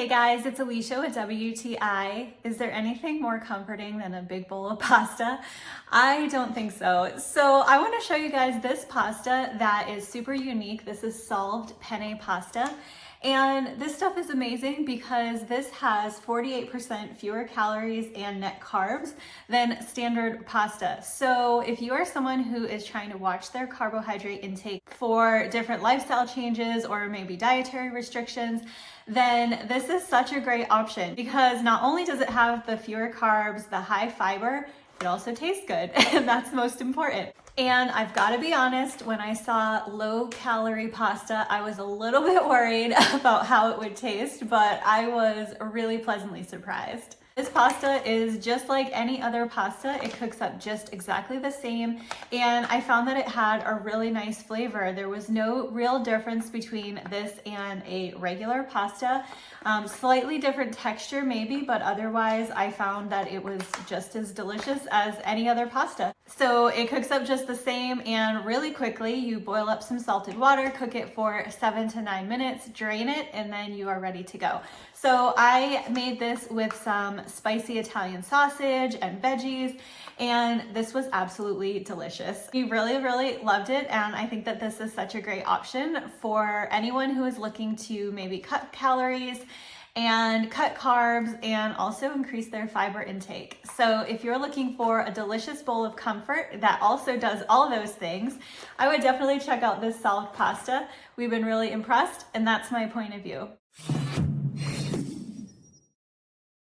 Hey guys, it's Alicia with WTI. Is there anything more comforting than a big bowl of pasta? I don't think so. So I want to show you guys this pasta that is super unique. This is solved penne pasta. And this stuff is amazing because this has 48% fewer calories and net carbs than standard pasta. So if you are someone who is trying to watch their carbohydrate intake for different lifestyle changes or maybe dietary restrictions, then this is such a great option because not only does it have the fewer carbs, the high fiber, it also tastes good, and that's most important. And I've got to be honest, when I saw low-calorie pasta, I was a little bit worried about how it would taste, but I was really pleasantly surprised. This pasta is just like any other pasta. It cooks up just exactly the same, and I found that it had a really nice flavor. There was no real difference between this and a regular pasta. Slightly different texture maybe, but otherwise I found that it was just as delicious as any other pasta. So it cooks up just the same and really quickly. You boil up some salted water, cook it for 7 to 9 minutes, drain it, and then you are ready to go. So I made this with some spicy Italian sausage and veggies, and this was absolutely delicious. We really loved it, and I think that this is such a great option for anyone who is looking to maybe cut calories and cut carbs and also increase their fiber intake. So if you're looking for a delicious bowl of comfort that also does all of those things, I would definitely check out this solved pasta. We've been really impressed, and that's my point of view.